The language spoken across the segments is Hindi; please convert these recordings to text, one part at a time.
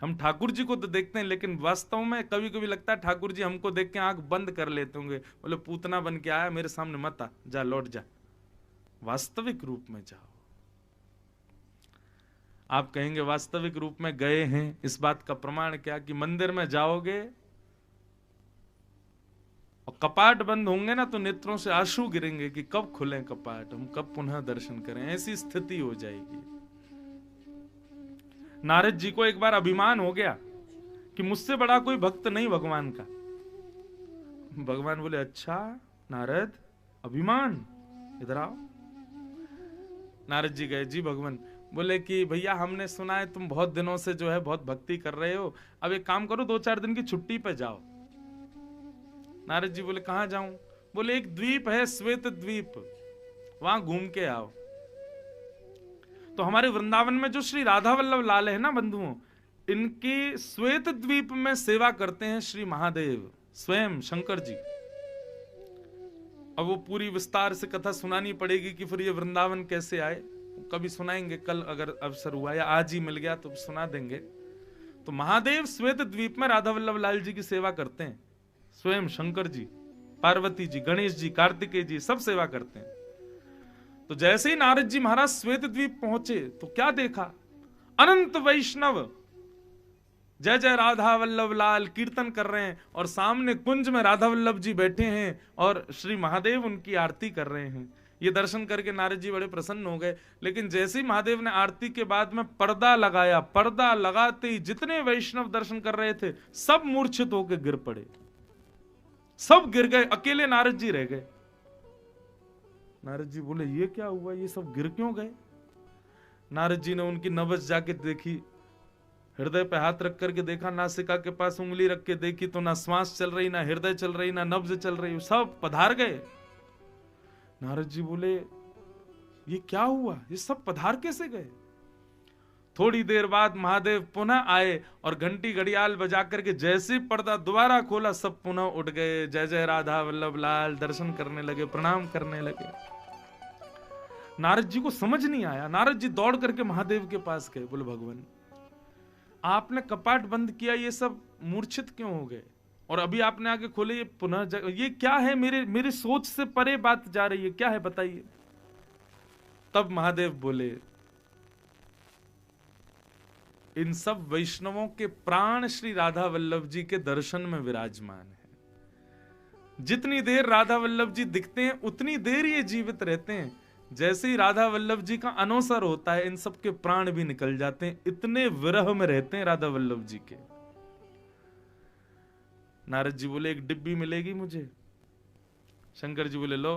हम ठाकुर जी को तो देखते हैं, लेकिन वास्तव में कभी कभी लगता है ठाकुर जी हमको देख के आंख बंद कर लेते होंगे, बोले पूतना बन के आया मेरे सामने मत आ, जा लौट जा, वास्तविक रूप में जाओ। आप कहेंगे वास्तविक रूप में गए हैं, इस बात का प्रमाण क्या कि मंदिर में जाओगे और कपाट बंद होंगे ना तो नेत्रों से आंसू गिरेंगे कि कब खुले कपाट, हम कब पुनः दर्शन करें, ऐसी स्थिति हो जाएगी। नारद जी को एक बार अभिमान हो गया कि मुझसे बड़ा कोई भक्त नहीं भगवान का। भगवान बोले अच्छा नारद, अभिमान, इधर आओ। नारद जी गए, जी भगवान। बोले कि भैया हमने सुना है तुम बहुत दिनों से जो है बहुत भक्ति कर रहे हो, अब एक काम करो 2-4 दिन की छुट्टी पे जाओ। नारद जी बोले कहां जाऊं? बोले एक द्वीप है श्वेत द्वीप, वहां घूम के आओ। तो हमारे वृंदावन में जो श्री राधा वल्लभ लाल है ना बंधुओं, इनकी श्वेत द्वीप में सेवा करते हैं श्री महादेव स्वयं शंकर जी। अब वो पूरी विस्तार से कथा सुनानी पड़ेगी कि फिर ये वृंदावन कैसे आए, कभी सुनाएंगे, कल अगर अवसर हुआ या आज ही मिल गया तो सुना देंगे। तो महादेव श्वेत द्वीप में राधा वल्लभ लाल जी की सेवा करते हैं, स्वयं शंकर जी, पार्वती जी, गणेश जी, कार्तिकेय जी सब सेवा करते हैं। तो जैसे ही नारद जी महाराज श्वेत द्वीप पहुंचे तो क्या देखा, अनंत वैष्णव जय जय राधा वल्लभ लाल कीर्तन कर रहे हैं और सामने कुंज में राधा वल्लभ जी बैठे हैं और श्री महादेव उनकी आरती कर रहे हैं। ये दर्शन करके नारद जी बड़े प्रसन्न हो गए। लेकिन जैसे ही महादेव ने आरती के बाद में पर्दा लगाया, पर्दा लगाते ही जितने वैष्णव दर्शन कर रहे थे सब मूर्छित होकर गिर पड़े, सब गिर गए, अकेले नारद जी रह गए। नारद जी बोले ये क्या हुआ, ये सब गिर क्यों गए? नारद जी ने उनकी नब्ज जाके देखी, हृदय पे हाथ रख करके देखा, नासिका के पास उंगली रख के देखी तो ना श्वास चल रही, ना हृदय चल रही, ना नब्ज चल रही, सब पधार गए। नारद जी बोले ये क्या हुआ, ये सब पधार कैसे गए? थोड़ी देर बाद महादेव पुनः आए और घंटी घड़ियाल बजा करके जैसे पर्दा दोबारा खोला सब पुनः उठ गए, जय जय राधा वल्लभ लाल दर्शन करने लगे, प्रणाम करने लगे। नारद जी को समझ नहीं आया, नारद जी दौड़ करके महादेव के पास गए, बोले भगवान आपने कपाट बंद किया, ये सब मूर्छित क्यों हो गए, और अभी आपने आगे खोले ये पुनः ये क्या है, मेरी सोच से परे बात जा रही है, क्या है बताइए। तब महादेव बोले इन सब वैष्णवों के प्राण श्री राधा वल्लभ जी के दर्शन में विराजमान है। जितनी देर राधा वल्लभ जी दिखते हैं उतनी देर ये जीवित रहते हैं, जैसे ही राधा वल्लभ जी का अनवसर होता है इन सब के प्राण भी निकल जाते हैं, इतने विरह में रहते हैं राधा वल्लभ जी के। नारद जी बोले एक डिब्बी मिलेगी मुझे? शंकर जी बोले लो,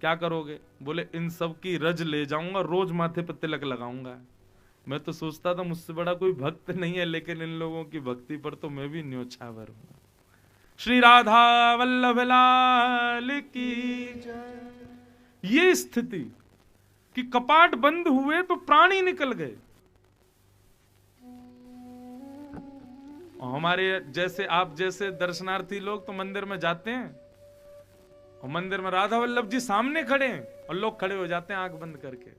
क्या करोगे? बोले इन सब की रज ले जाऊंगा, रोज माथे पर तिलक लगाऊंगा। मैं तो सोचता था मुझसे बड़ा कोई भक्त नहीं है, लेकिन इन लोगों की भक्ति पर तो मैं भी न्योछावर हूं। श्री राधा वल्लभ लाल की जय। ये स्थिति कि कपाट बंद हुए तो प्राणी निकल गए। और हमारे जैसे आप जैसे दर्शनार्थी लोग तो मंदिर में जाते हैं और मंदिर में राधा वल्लभ जी सामने खड़े हैं और लोग खड़े हो जाते हैं आंख बंद करके,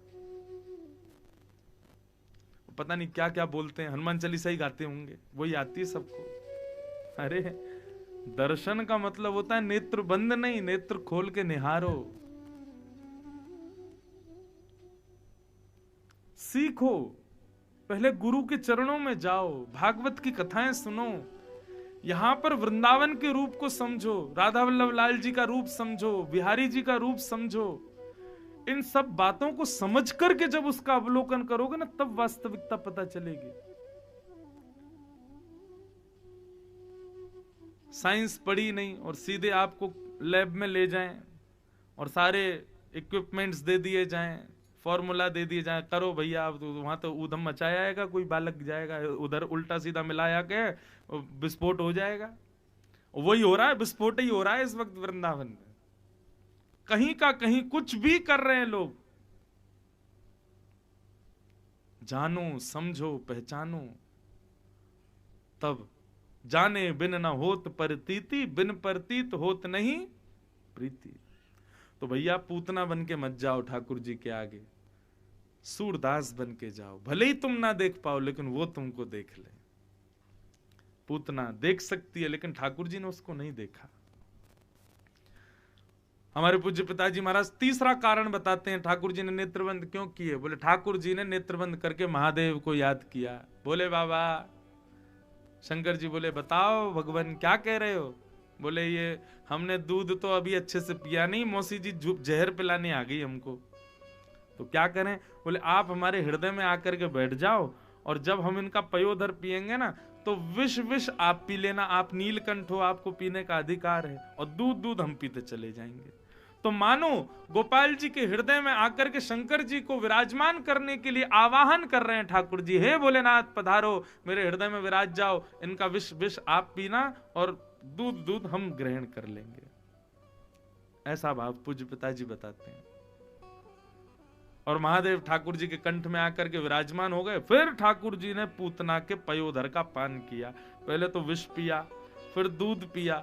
पता नहीं क्या क्या बोलते हैं, हनुमान चालीसा ही गाते होंगे, वही आती है सबको। अरे दर्शन का मतलब होता है नेत्र बंद नहीं, नेत्र खोल के निहारो, सीखो, पहले गुरु के चरणों में जाओ, भागवत की कथाएं सुनो, यहां पर वृंदावन के रूप को समझो, राधा वल्लभ लाल जी का रूप समझो, बिहारी जी का रूप समझो। इन सब बातों को समझ करके जब उसका अवलोकन करोगे ना तब वास्तविकता पता चलेगी। साइंस पढ़ी नहीं और सीधे आपको लैब में ले जाएं और सारे इक्विपमेंट्स दे दिए जाएं, फॉर्मूला दे दिए जाए, करो भैया, अब तो वहां तो ऊधम मचाया आएगा, कोई बालक जाएगा उधर उल्टा सीधा मिलाया के विस्फोट हो जाएगा। वही हो रहा है, विस्फोट ही हो रहा है इस वक्त वृंदावन में, कहीं का कहीं कुछ भी कर रहे हैं लोग। जानो समझो पहचानो, तब जाने बिन न होत परतीति, बिन परतीत होत नहीं प्रीति। तो भैया पूतना बन के मत जाओ ठाकुर जी के आगे, सूरदास बन के जाओ, भले ही तुम ना देख पाओ लेकिन वो तुमको देख ले। पूतना देख सकती है, लेकिन ठाकुर जी ने उसको नहीं देखा। हमारे पूज्य पिताजी महाराज तीसरा कारण बताते हैं ठाकुर जी ने नेत्रबंद क्यों किए। बोले ठाकुर जी ने नेत्रबंद करके महादेव को याद किया। बोले बाबा, शंकर जी बोले बताओ भगवान क्या कह रहे हो। बोले ये हमने दूध तो अभी अच्छे से पिया नहीं, मौसी जी जहर पिलाने आ गई हमको, तो क्या करें। बोले आप हमारे हृदय में आकर के बैठ जाओ, और जब हम इनका पयोधर पिएंगे ना तो विष विष आप पी लेना, आप नीलकंठ हो, आपको पीने का अधिकार है, और दूध दूध हम पीते चले जाएंगे। तो मानो गोपाल जी के हृदय में आकर के शंकर जी को विराजमान करने के लिए आवाहन कर रहे हैं ठाकुर जी, हे भोलेनाथ पधारो, मेरे हृदय में विराज जाओ, इनका विष विष आप पीना और दूध दूध हम ग्रहण कर लेंगे। ऐसा भाव पूज्य पिताजी बताते हैं। और महादेव ठाकुर जी के कंठ में आकर के विराजमान हो गए। फिर ठाकुर जी ने पूतना के पयोधर का पान किया। पहले तो विष पिया, फिर दूध पिया,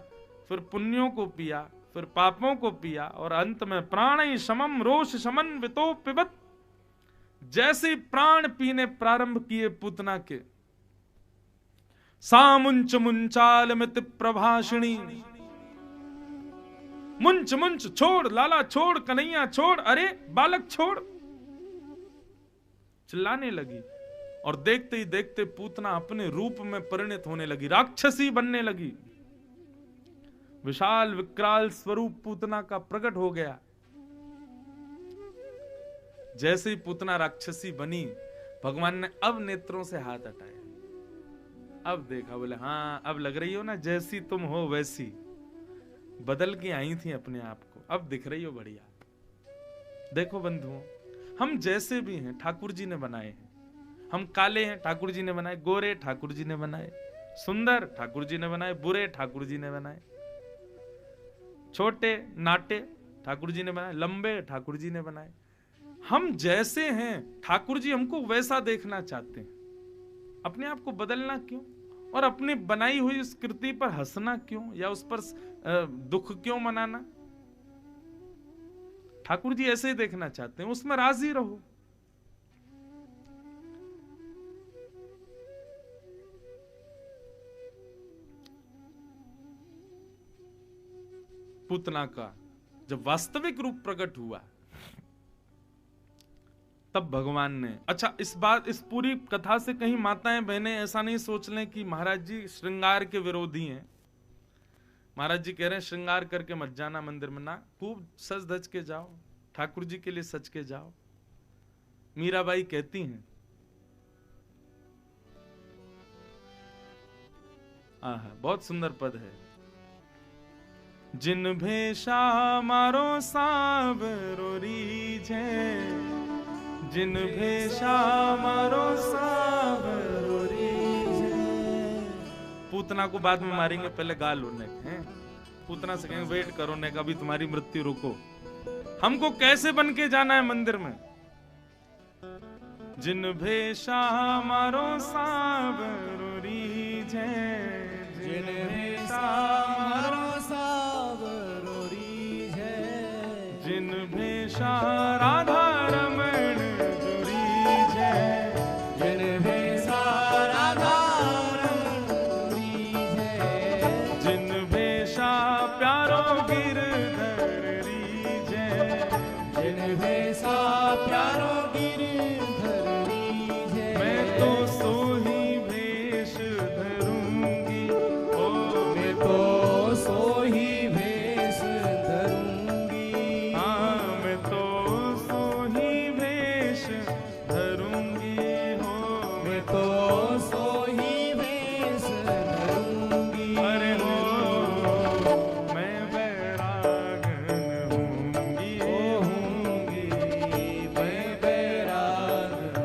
फिर पुण्यों को पिया, फिर पापों को पिया, और अंत में प्राण समम रोष समन वितो पिबत। जैसे प्राण पीने प्रारंभ किए पूतना के, सामुंच मुंचाल मित प्रभाषिणी, मुंच मुंच छोड़, लाला छोड़, कन्हैया छोड़, अरे बालक छोड़, चिल्लाने लगी। और देखते ही देखते पूतना अपने रूप में परिणत होने लगी, राक्षसी बनने लगी। विशाल विकराल स्वरूप पूतना का प्रकट हो गया। जैसे ही पूतना राक्षसी बनी, भगवान ने अब नेत्रों से हाथ हटाया। अब देखा, बोले हाँ अब लग रही हो ना जैसी तुम हो वैसी, बदल के आई थी अपने आप को, अब दिख रही हो बढ़िया। देखो बंधुओं, हम जैसे भी हैं ठाकुर जी ने बनाए हैं। हम काले हैं ठाकुर जी ने बनाए, गोरे ठाकुर जी ने बनाए, सुंदर ठाकुर जी ने बनाए, बुरे ठाकुर जी ने बनाए, छोटे नाटे ठाकुर जी ने बनाए, लंबे ठाकुर जी ने बनाए। हम जैसे हैं ठाकुर जी हमको वैसा देखना चाहते हैं। अपने आप को बदलना क्यों, और अपनी बनाई हुई इस कृति पर हंसना क्यों, या उस पर दुख क्यों मनाना। ठाकुर जी ऐसे ही देखना चाहते हैं, उसमें राजी रहो। पूतना का जब वास्तविक रूप प्रकट हुआ, तब भगवान ने, अच्छा इस पूरी कथा से कहीं माताएं बहनें ऐसा नहीं सोच लें कि महाराज जी श्रृंगार के विरोधी हैं। महाराज जी कह रहे हैं श्रृंगार करके मत जाना मंदिर में, ना, खूब सज धज के जाओ, ठाकुर जी के लिए सज के जाओ। मीराबाई कहती हैं, बहुत सुंदर पद है, जिन भेषा मारो सावरो रीझे, जिन भेषा मारो सावरो रीझे। पूतना को बाद में मारेंगे, पहले गाल होने हैं। पूतना से कहेंगे वेट करो ने, कभी तुम्हारी मृत्यु रुको, हमको कैसे बन के जाना है मंदिर में। जिन भेषा मारो सावरो रीझे, जिन भेषा मारो सावरो रीझे, जिन भेषा राधा रमण जुरीझे, जिन भेषा राधा रमण जुरीझे, जिन भेषा प्यारो गिरधर रीझे, जिन भेषा प्यारो गिरधर रीझे। मैं तो सोही भेष धरूंगी, ओ मैं तो सोही भेष धरूंगी, हाँ मैं तो सोही भेष धरूंगी, हो मैं तो सोही भेष धरूंगी। अरे हो मैं बैरागन हूंगी, ओ हूंगी मैं बैरागन,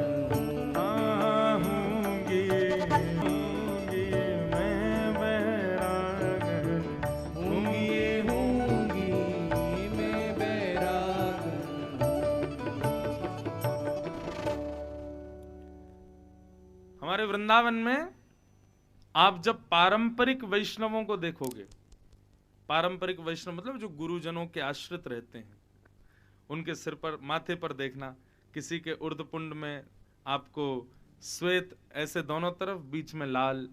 हाँ हूंगी हूंगी मैं बैरागन, हूंगी हूंगी मैं बैरागन। हमारे वृंदावन में आप जब पारंपरिक वैष्णवों को देखोगे, पारंपरिक वैष्णव मतलब जो गुरुजनों के आश्रित रहते हैं, उनके सिर पर माथे पर देखना, किसी के उर्धपुंड में आपको श्वेत ऐसे दोनों तरफ, बीच में लाल,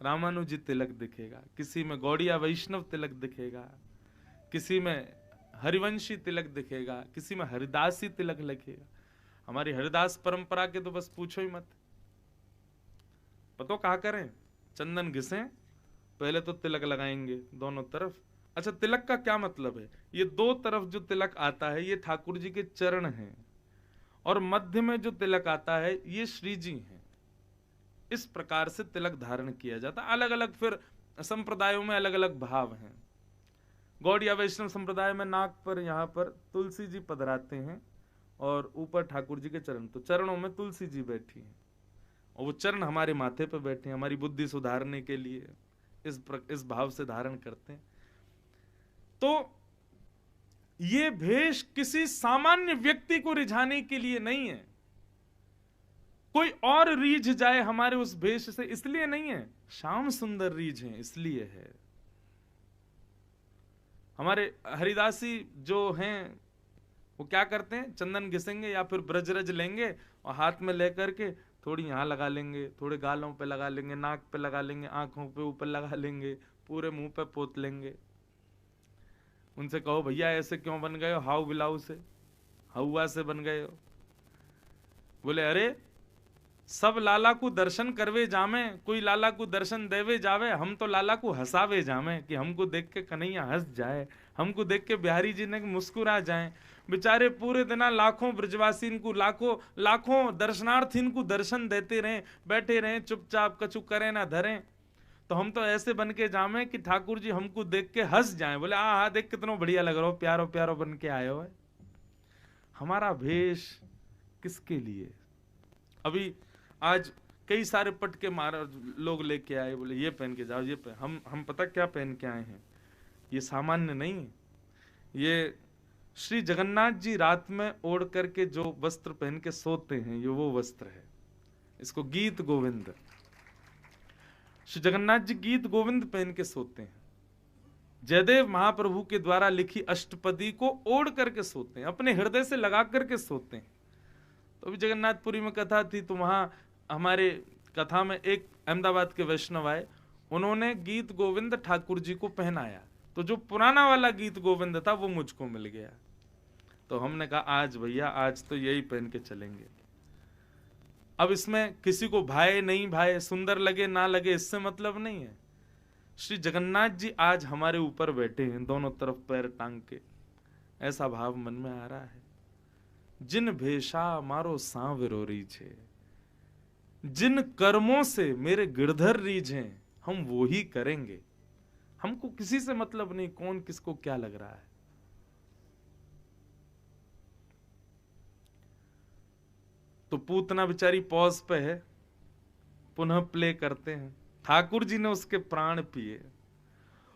रामानुजी तिलक दिखेगा, किसी में गौड़िया वैष्णव तिलक दिखेगा, किसी में हरिवंशी तिलक दिखेगा, किसी में हरिदासी तिलक लिखेगा। हमारी हरिदास परंपरा के तो बस पूछो ही मत। पतो कहा करें, चंदन घिसें, पहले तो तिलक लगाएंगे दोनों तरफ। अच्छा, तिलक का क्या मतलब है? ये दो तरफ जो तिलक आता है ये ठाकुर जी के चरण हैं, और मध्य में जो तिलक आता है ये श्री जी हैं। इस प्रकार से तिलक धारण किया जाता। अलग अलग फिर संप्रदायों में अलग अलग भाव हैं। गौड़िया वैष्णव संप्रदाय में नाक पर यहाँ पर तुलसी जी पधराते हैं और ऊपर ठाकुर जी के चरण, तो चरणों में तुलसी जी बैठी हैं और वो चरण हमारे माथे पर बैठे हैं, हमारी बुद्धि सुधारने के लिए इस भाव से धारण करते हैं। तो ये भेष किसी सामान्य व्यक्ति को रिझाने के लिए नहीं है, कोई और रीझ जाए हमारे उस भेष से इसलिए नहीं है। श्याम सुंदर रीझ है इसलिए है। हमारे हरिदासी जो हैं वो क्या करते हैं, चंदन घिसेंगे या फिर ब्रजरज लेंगे और हाथ में लेकर के थोड़ी यहाँ लगा लेंगे, थोड़े गालों पे लगा लेंगे, नाक पे लगा लेंगे, आंखों पे ऊपर लगा लेंगे, पूरे मुंह पे पोत लेंगे। उनसे कहो भैया ऐसे क्यों बन गए हो, हाउ बिलाऊ से, हवा से बन गए हो। बोले अरे सब लाला को दर्शन करवे जामे, कोई लाला को दर्शन देवे जावे, हम तो लाला को हंसावे जामे कि हमको देख के कन्हैया हंस जाए, हमको देख के बिहारी जी ने मुस्कुरा जाए। बेचारे पूरे दिन लाखों ब्रजवासी इनको लाखों दर्शनार्थी इनको दर्शन देते रहे, बैठे रहे चुपचाप, कछु करे ना धरे, तो हम तो ऐसे बन के जामे कि ठाकुर जी हमको देख के हंस जाए। बोले आ देख कितना बढ़िया लग रहा हो, प्यारो प्यारो बन के आए हो। हमारा भेष किसके लिए? अभी आज कई सारे पट के महाराज लोग लेके आए, बोले ये पहन के जाओ, ये पहन। हम पता क्या पहन के आए हैं, ये सामान्य नहीं, ये श्री जगन्नाथ जी रात में ओढ़ करके जो वस्त्र पहन के सोते हैं ये वो वस्त्र है। इसको गीत गोविंद, श्री जगन्नाथ जी गीत गोविंद पहन के सोते हैं। जयदेव महाप्रभु के द्वारा लिखी अष्टपदी को ओढ़ करके सोते हैं, अपने हृदय से लगा करके सोते हैं। तो अभी जगन्नाथपुरी में कथा थी, तो वहां हमारे कथा में एक अहमदाबाद के वैष्णव आए, उन्होंने गीत गोविंद ठाकुर जी को पहनाया, तो जो पुराना वाला गीत गोविंद था वो मुझको मिल गया। तो हमने कहा आज भैया आज तो यही पहन के चलेंगे। अब इसमें किसी को भाए नहीं भाए, सुंदर लगे ना लगे, इससे मतलब नहीं है। श्री जगन्नाथ जी आज हमारे ऊपर बैठे हैं, दोनों तरफ पैर टांग के, ऐसा भाव मन में आ रहा है। जिन भेषा मारो सांवरो रीझे, जिन कर्मों से मेरे गिरधर रीझे, हम वो ही करेंगे। हमको किसी से मतलब नहीं कौन किसको क्या लग रहा है। तो पूतना बेचारी पॉज पे है, पुनः प्ले करते हैं। ठाकुर जी ने उसके प्राण पिए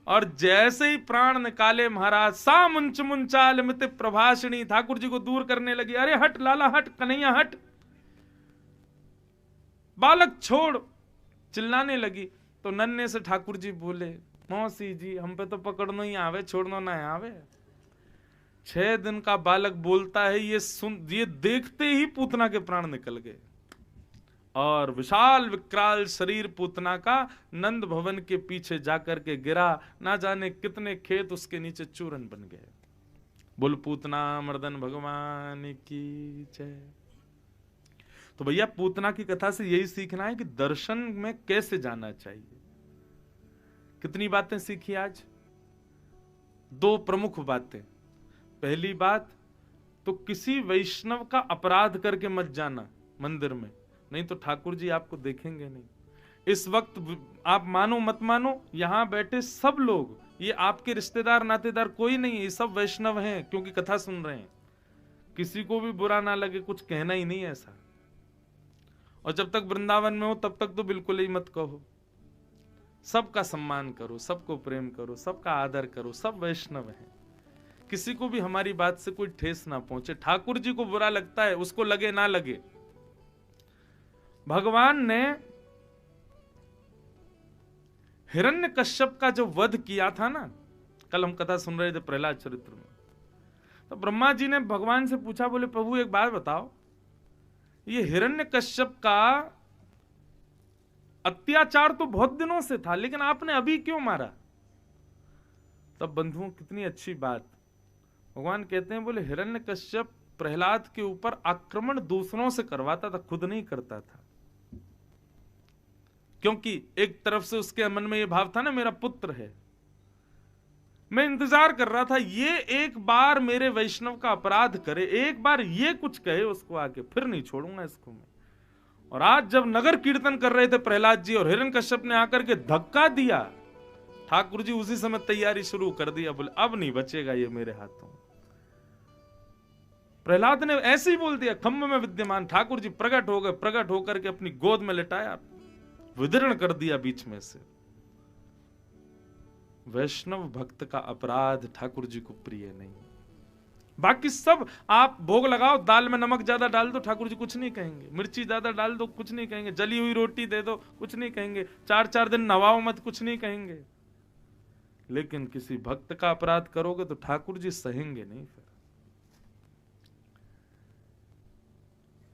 और जैसे ही प्राण निकाले महाराज, सा मुंच मुंचाल मित प्रभाषणी, ठाकुर जी को दूर करने लगी। अरे हट लाला हट, कन्हैया हट, बालक छोड़, चिल्लाने लगी। तो नन्हे से ठाकुर जी बोले मौसी जी हम पे तो पकड़ना ही आवे, छोड़ना ना आवे। 6 दिन का बालक बोलता है, ये देखते ही पूतना के प्राण निकल गए और विशाल विकराल शरीर पूतना का नंद भवन के पीछे जाकर के गिरा। ना जाने कितने खेत उसके नीचे चूरन बन गए। बोल पूतना मर्दन भगवान की जय। तो भैया पूतना की कथा से यही सीखना है कि दर्शन में कैसे जाना चाहिए। कितनी बातें सीखी आज? 2 प्रमुख बातें। पहली बात तो किसी वैष्णव का अपराध करके मत जाना मंदिर में, नहीं तो ठाकुर जी आपको देखेंगे नहीं। इस वक्त आप मानो मत मानो, यहां बैठे सब लोग ये आपके रिश्तेदार नातेदार कोई नहीं है, ये सब वैष्णव हैं क्योंकि कथा सुन रहे हैं। किसी को भी बुरा ना लगे, कुछ कहना ही नहीं है ऐसा। और जब तक वृंदावन में हो तब तक तो बिल्कुल ही मत कहो। सबका सम्मान करो, सबको प्रेम करो, सबका आदर करो, सब वैष्णव हैं। किसी को भी हमारी बात से कोई ठेस ना पहुंचे। ठाकुर जी को बुरा लगता है, उसको लगे ना लगे। भगवान ने हिरण्यकश्यप का जो वध किया था ना, कल हम कथा सुन रहे थे प्रहलाद चरित्र में, तो ब्रह्मा जी ने भगवान से पूछा, बोले प्रभु एक बात बताओ, ये हिरण्यकश्यप का अत्याचार तो बहुत दिनों से था, लेकिन आपने अभी क्यों मारा? तब बंधुओं कितनी अच्छी बात, भगवान कहते हैं, बोले हिरण्यकश्यप प्रहलाद के ऊपर आक्रमण दूसरों से करवाता था, खुद नहीं करता था। क्योंकि एक तरफ से उसके मन में यह भाव था ना, मेरा पुत्र है, मैं इंतजार कर रहा था ये एक बार मेरे वैष्णव का अपराध करे, एक बार ये कुछ कहे उसको आके, फिर नहीं छोड़ूंगा इसको मैं। और आज जब नगर कीर्तन कर रहे थे प्रहलाद जी और हिरण्यकश्यप ने आकर के धक्का दिया, ठाकुर जी उसी समय तैयारी शुरू कर दी, बोले अब नहीं बचेगा ये मेरे हाथों। प्रहलाद ने ऐसे ही बोल दिया, खम्भ में विद्यमान ठाकुर जी प्रकट हो गए, प्रकट होकर के अपनी गोद में लिटाया, विदीर्ण कर दिया बीच में से। वैष्णव भक्त का अपराध ठाकुर जी को प्रिय नहीं। बाकी सब आप भोग लगाओ, दाल में नमक ज्यादा डाल दो ठाकुर जी कुछ नहीं कहेंगे, मिर्ची ज्यादा डाल दो कुछ नहीं कहेंगे, जली हुई रोटी दे दो कुछ नहीं कहेंगे, 4-4 दिन नवाओ मत कुछ नहीं कहेंगे। लेकिन किसी भक्त का अपराध करोगे तो ठाकुर जी सहेंगे नहीं। फिर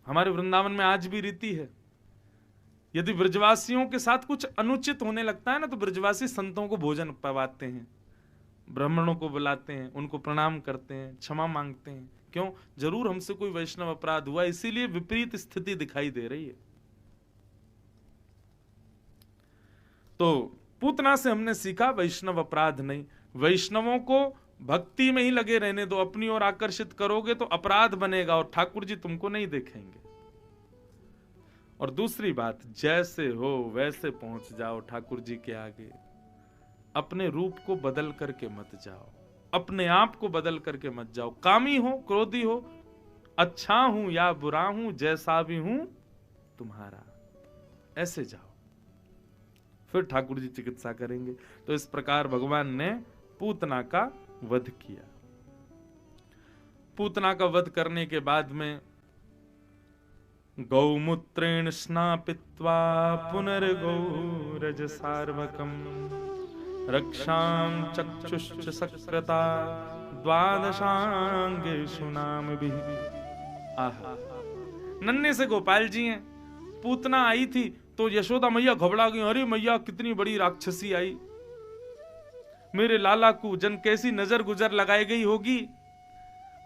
हमारे वृंदावन में आज भी रीति है, यदि ब्रजवासियों के साथ कुछ अनुचित होने लगता है ना, तो ब्रजवासी संतों को भोजन पवाते हैं, ब्राह्मणों को बुलाते हैं, उनको प्रणाम करते हैं, क्षमा मांगते हैं। क्यों? जरूर हमसे कोई वैष्णव अपराध हुआ, इसीलिए विपरीत स्थिति दिखाई दे रही है। तो पूतना से हमने सीखा वैष्णव अपराध नहीं, वैष्णवों को भक्ति में ही लगे रहने दो, अपनी ओर आकर्षित करोगे तो अपराध बनेगा और ठाकुर जी तुमको नहीं देखेंगे। और दूसरी बात, जैसे हो वैसे पहुंच जाओ ठाकुर जी के आगे, अपने रूप को बदल करके मत जाओ, अपने आप को बदल करके मत जाओ। कामी हो, क्रोधी हो, अच्छा हूं या बुरा हूं, जैसा भी हूं तुम्हारा, ऐसे जाओ, फिर ठाकुर जी चिकित्सा करेंगे। तो इस प्रकार भगवान ने पूतना का वध किया। पूतना का वध करने के बाद में गौमूत्रेण स्नापित्वा पुनर्गौरज सार्वकम रक्षां चक्षुश्च सकृता द्वादशांगेषु नामभिः। आहा, नन्हे से गोपाल जी हैं, पूतना आई थी तो यशोदा मैया घबरा गई, अरे मैया कितनी बड़ी राक्षसी आई, मेरे लाला को जन कैसी नजर गुजर लगाई गई होगी,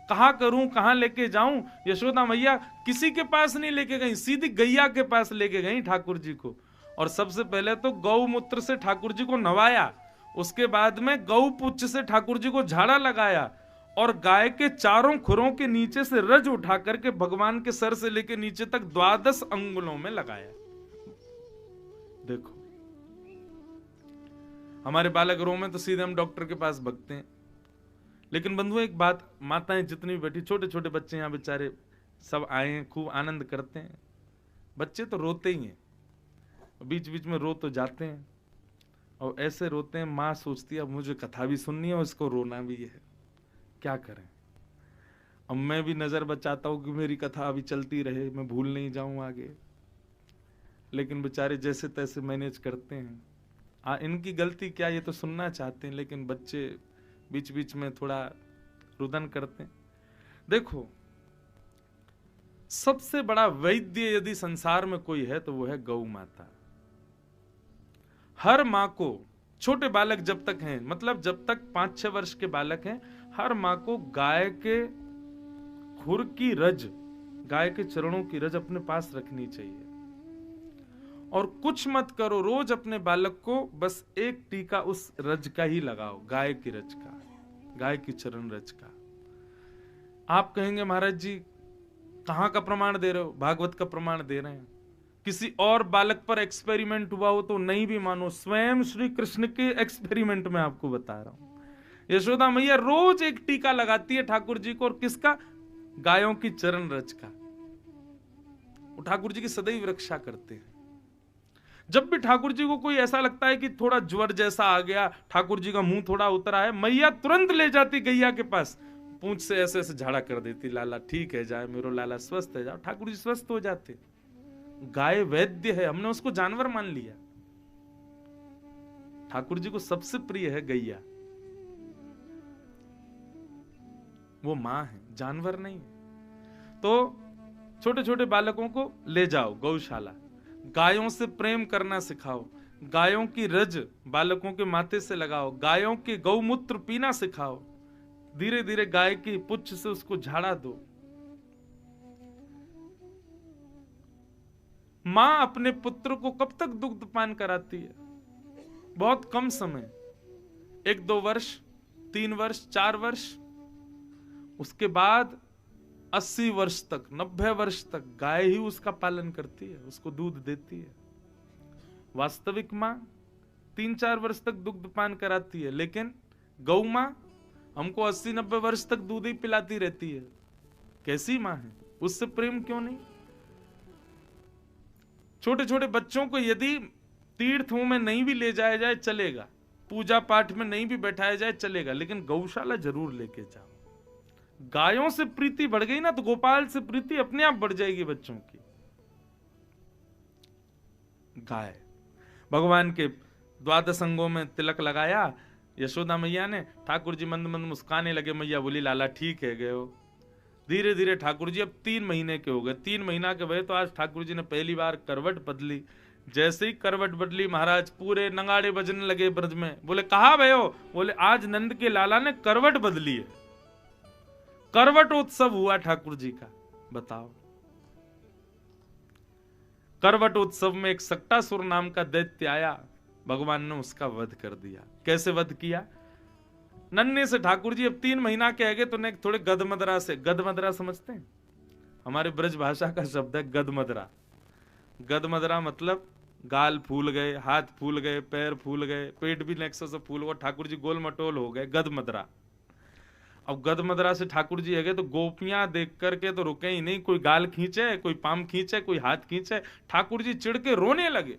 कहां करूं, कहां लेके जाऊं। यशोदा मैया किसी के पास नहीं लेके गई, सीधी गैया के पास लेके गई ठाकुर जी को। और सबसे पहले तो गौमूत्र से ठाकुर जी को नवाया, उसके बाद में गौ पुच्छ से ठाकुर जी को झाड़ा लगाया, और गाय के चारों खुरों के नीचे से रज उठा करके भगवान के सर से लेके नीचे तक 12 अंगुलों में लगाया। देखो, हमारे बालक रो में तो सीधे हम डॉक्टर के पास भगते हैं। लेकिन बंधुओं एक बात, माताएं जितनी बैठी, छोटे छोटे बच्चे यहाँ बेचारे सब आए हैं, खूब आनंद करते हैं। बच्चे तो रोते ही हैं, बीच बीच में रो तो जाते हैं, और ऐसे रोते हैं, माँ सोचती है अब मुझे कथा भी सुननी है और इसको रोना भी है, क्या करें। अब मैं भी नजर बचाता हूँ कि मेरी कथा अभी चलती रहे, मैं भूल नहीं जाऊं आगे। लेकिन बेचारे जैसे तैसे मैनेज करते हैं। इनकी गलती क्या, ये तो सुनना चाहते हैं, लेकिन बच्चे बीच बीच में थोड़ा रुदन करते हैं। देखो, सबसे बड़ा वैद्य यदि संसार में कोई है तो वो है गौ माता। हर माँ को, छोटे बालक जब तक हैं, मतलब जब तक 5-6 वर्ष के बालक हैं, हर माँ को गाय के खुर की रज, गाय के चरणों की रज अपने पास रखनी चाहिए। और कुछ मत करो, रोज अपने बालक को बस एक टीका उस रज का ही लगाओ, गाय की रज का, गाय की चरण रज का। आप कहेंगे महाराज जी कहां का प्रमाण दे रहे हो? भागवत का प्रमाण दे रहे हैं। किसी और बालक पर एक्सपेरिमेंट हुआ हो तो नहीं भी मानो, स्वयं श्री कृष्ण के एक्सपेरिमेंट में आपको बता रहा हूं। यशोदा मैया रोज एक टीका लगाती है ठाकुर जी को, और किसका? गायों की चरण रज का। वो ठाकुर जी की सदैव रक्षा करते हैं। जब भी ठाकुर जी को कोई ऐसा लगता है कि थोड़ा ज्वर जैसा आ गया, ठाकुर जी का मुंह थोड़ा उतरा है, मैया तुरंत ले जाती गैया के पास, पूंछ से ऐसे ऐसे झाड़ा कर देती, लाला ठीक है जाए, मेरो लाला स्वस्थ है जाओ। ठाकुर जी स्वस्थ हो जाते। गाय वैद्य है, हमने उसको जानवर मान लिया। ठाकुर जी को सबसे प्रिय है गैया, वो मां है, जानवर नहीं। तो छोटे छोटे बालकों को ले जाओ गौशाला, गायों से प्रेम करना सिखाओ, गायों की रज बालकों के माथे से लगाओ, गायों के गौमूत्र पीना सिखाओ, धीरे धीरे गाय की पुच्छ से उसको झाड़ा दो। मां अपने पुत्र को कब तक दुग्ध पान कराती है? बहुत कम समय, 1-2 वर्ष, 3 वर्ष, 4 वर्ष। उसके बाद 80 वर्ष तक, 90 वर्ष तक गाय ही उसका पालन करती है, उसको दूध देती है। वास्तविक मां 3-4 वर्ष तक दुग्ध पान कराती है, लेकिन गौ मां हमको 80-90 वर्ष तक दूध ही पिलाती रहती है। कैसी मां है? उससे प्रेम क्यों नहीं? छोटे छोटे बच्चों को यदि तीर्थों में नहीं भी ले जाया जाए चलेगा, पूजा पाठ में नहीं भी बैठाया जाए चलेगा, लेकिन गौशाला जरूर लेके जाओ। गायों से प्रीति बढ़ गई ना तो गोपाल से प्रीति अपने आप बढ़ जाएगी बच्चों की। गाय, भगवान के द्वादश अंगों में तिलक लगाया यशोदा मैया ने, ठाकुर जी मंद मंद मुस्काने लगे। मैया बोली लाला ठीक है गए हो। धीरे धीरे ठाकुर जी अब 3 महीने के हो गए। 3 महीना के भय तो आज ठाकुर जी ने पहली बार करवट बदली। जैसे ही करवट बदली महाराज पूरे नगाड़े बजने लगे ब्रज में। बोले कहा भयो? बोले आज नंद के लाला ने करवट बदली है। करवट उत्सव हुआ ठाकुर जी का। बताओ, करवट उत्सव में एक सक्टासुर नाम का दैत्य आया, भगवान ने उसका वध कर दिया। कैसे वध किया? नन्हे से ठाकुर जी अब 3 महीना के आगे तो थोड़े गदमदरा से, गदमदरा समझते हैं? हमारे ब्रज भाषा का शब्द है गदमदरा। गदमदरा मतलब गाल फूल गए, हाथ फूल गए, पैर फूल गए, पेट भी नेक्सो से फूल गया, ठाकुर जी गोल मटोल हो गए, गदमदरा। अब गदमदरा से ठाकुर जी है तो गोपियां देख करके तो रुके ही नहीं, कोई गाल खींचे, कोई पाम खींचे, कोई हाथ खींचे। ठाकुर जी चिढ़ के रोने लगे,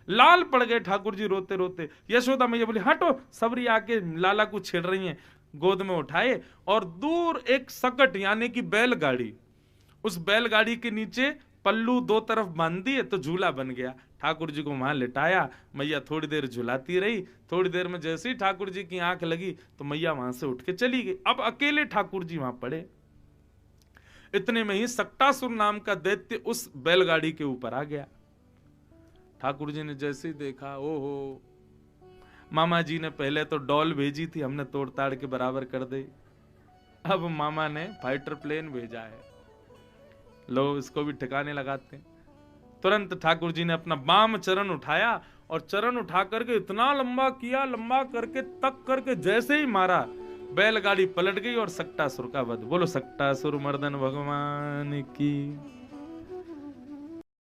लाल पड़ गए ठाकुर जी रोते रोते। यशोदा मैया बोली हटो, सबरी आके लाला को छेड़ रही हैं। गोद में उठाए और दूर एक सकट यानी कि बैलगाड़ी, उस बैलगाड़ी के नीचे पल्लू 2 तरफ बांध दिए तो झूला बन गया। ठाकुर जी को वहां लिटाया, मैया थोड़ी देर झुलाती रही। थोड़ी देर में जैसे ही ठाकुर जी की आंख लगी तो मैया वहां से उठ के चली गई। अब अकेले ठाकुर जी वहां पड़े। इतने में ही सक्टासुर नाम का दैत्य उस बैलगाड़ी के ऊपर आ गया। ठाकुर जी ने जैसे ही देखा, ओहो, मामा जी ने पहले तो डॉल भेजी थी, हमने तोड़ ताड़ के बराबर कर दी। अब मामा ने फाइटर प्लेन भेजा है, लो इसको भी ठिकाने लगाते। तुरंत ठाकुर जी ने अपना बाम चरण उठाया और चरण उठा करके इतना लंबा किया, लंबा करके तक करके जैसे ही मारा बैलगाड़ी पलट गई और सक्टासुर का वध। बोलो सक्टासुर मर्दन भगवान की।